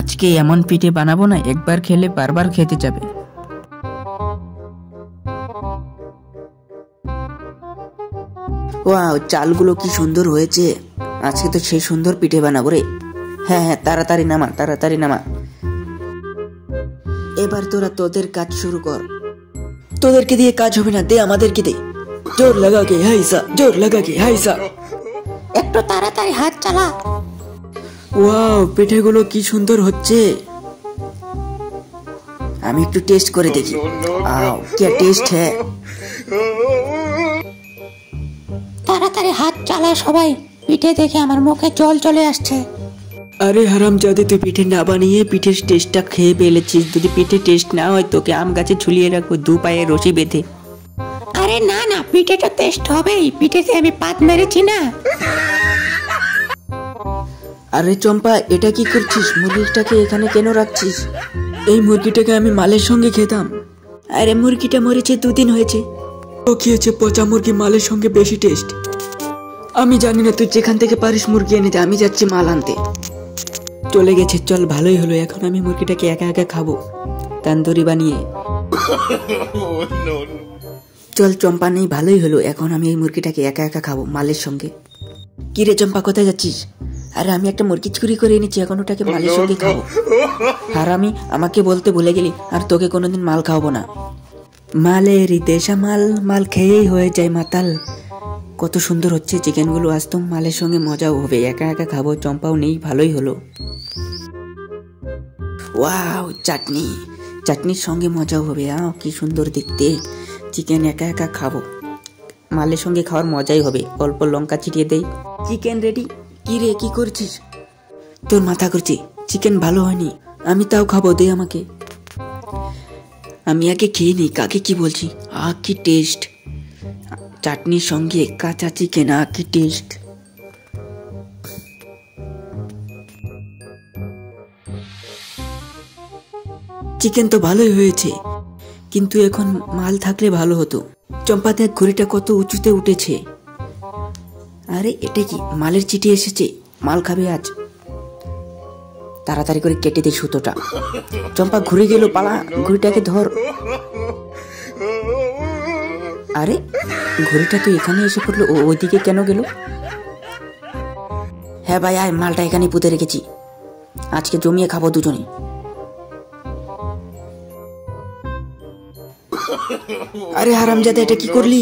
আজকে এমন পিঠে বানাবো না, একবার খেলে বারবার খেতে যাবে। ওয়াও, চালগুলো কি সুন্দর হয়েছে। আজকে তো সেই সুন্দর পিঠে বানাবো রে। হ্যাঁ হ্যাঁ, তাড়াতাড়ি নামা, তাড়াতাড়ি নামা। এবার তোরা তোদের কাজ শুরু কর। তোদেরকে দিয়ে কাজ হবে না, দে আমাদেরকে দে। জোর লাগা কে হাইসা, জোর লাগা কে হাইসা। একটু তাড়াতাড়ি হাত চালা। ওয়াও, পিঠেগুলো কি সুন্দর হচ্ছে। আমি একটু টেস্ট করে দেখি। আও, क्या टेस्ट है। তাড়াতাড়ি হাত চালা সবাই, পিঠে দেখে আমার মুখে জল চলে আসছে। আরে হারামজাদে, তুই পিঠে না বানিয়ে পিঠের টেস্টটা খেয়ে ফেলেছিস। যদি পিঠে টেস্ট না হয় তোকে আম গাছে ঝুলিয়ে রাখবো, দু পায়ে রশি বেঁধে। আরে না না, পিঠেটা টেস্ট হবেই, পিঠেতে আমি পাত মেরেছি না। আরে চম্পা, এটা কি করছিস? মুরগিটাকে এখানে কেন রাখছিস? এই মুরগিটাকে আমি মালের সঙ্গে খেতাম। আরে মুরগিটা মরেছে, 2 দিন হয়েছে। ও খেয়েছে পচা মুরগি, মালের সঙ্গে বেশি টেস্ট। আমি জানি না, তুই যেখান থেকে পারিস মুরগি এনে দে, আমি যাচ্ছি মাল আনতে। চলে গেছে, চল ভালোই হলো। এখন আমি মুরগিটাকে একা একা খাবো তান্দুরি বানিয়ে। চল চম্পা, নেই ভালোই হলো। এখন আমি এই মুরগিটাকে একা একা খাবো মালের সঙ্গে। কি রে চম্পা, কোথায় যাচ্ছিস? আরে আমি একটা মুরগি চুরি করে এনেছি, এখন ওটাকে মালের সঙ্গে খাবো। আর আমি আমাকে বলতে ভুলে গেলি, আর তোকে কোনোদিন মাল খাওয়াবো না। মালের দেশা মাল, মাল খেয়েই হয়ে যায় মাতাল। কত সুন্দর হচ্ছে চিকেনগুলো, আজ তো মালের সঙ্গে মজাও হবে। একা একা খাবো, চম্পাও নেই, ভালোই হলো। ওয়াও, চাটনি, চাটনির সঙ্গে মজাও হবে। কি সুন্দর দেখতে। চিকেন একা একা খাবো, মালের সঙ্গে খাওয়ার মজাই হবে। অল্প লঙ্কা ছিটিয়ে দেই। Chicken ready. কি রে, কি করছিস? তোর মাথা করছি, চিকেন ভালো হয়নি, আমি তাও খাবো, দে আমাকে। আমি আগে খেয়ে নিই, কাকে কি বলছি। কি টেস্ট, চাটনির সঙ্গে কাঁচা চিকেন, কি টেস্ট। চিকেন তো ভালোই হয়েছে, কিন্তু এখন মাল থাকলে ভালো হতো। চম্পা দেখ, ঘড়িটা কত উঁচুতে উঠেছে। আরে এটা কি, মালের চিঠি এসেছে, মাল খাবে আজ। তাড়াতাড়ি করে কেটে দে সুতোটা। চম্পা ঘুরে গেল, পালা, ঘড়িটাকে ধর। আরে ঘড়িটা তো এখানে এসে পড়লো, ওইদিকে কেন গেল? হ্যাঁ ভাই, আয়, মালটা এখানে পুঁতে রেখেছি, আজকে জমিয়ে খাবো দুজনে। আরে হারামজাদা, এটা কি করলি?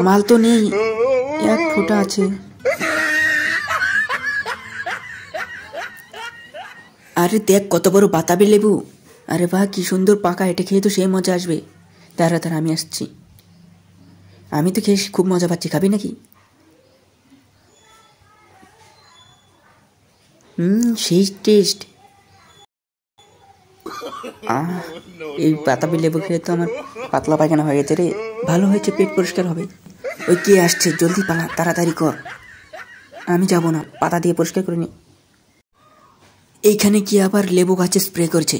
মাল তো নেই, এক ফোঁটা আছে। আরে দেখ কত বড় বাতাবি লেবু। আরে বাহ, কি সুন্দর পাকা, এটা খেয়ে তো সেই মজা আসবে। তারা আমি আসছি। আমি তো খেয়ে খুব মজা পাচ্ছি, খাবি নাকি? সেই টেস্ট। এই বাতাবি লেবু খেয়ে তো আমার পাতলা পায়খানা হয়ে গেছে রে। ভালো হয়েছে, পেট পরিষ্কার হবে। ওই কে আসছে, জলদি পালা, তাড়াতাড়ি কর। আমি যাব না, পাতা দিয়ে পরিষ্কার করে নি। এইখানে কি আবার লেবু গাছে স্প্রে করছে?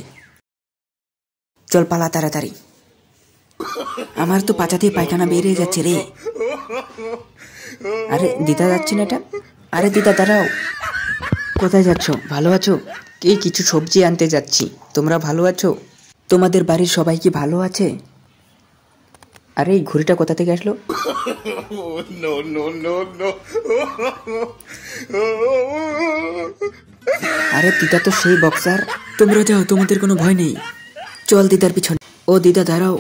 চল পালা তাড়াতাড়ি, আমার তো পাছা দিয়ে পায়খানা বেরিয়ে যাচ্ছে রে। আরে দিদা যাচ্ছে না এটা? আরে দিদা দাঁড়াও। কোথায় যাচ্ছ? ভালো আছো? এই কিছু সবজি আনতে যাচ্ছি, তোমরা ভালো আছো? তোমাদের বাড়ির সবাই কি ভালো আছে? আরে এই ঘুড়িটা কোথা থেকে আসলো? আরে দিদা তো সেই বক্সার। তোমরা যাও, তোমাদের কোনো ভয় নেই। চল দিদার পিছনে। ও দিদা দাঁড়াও।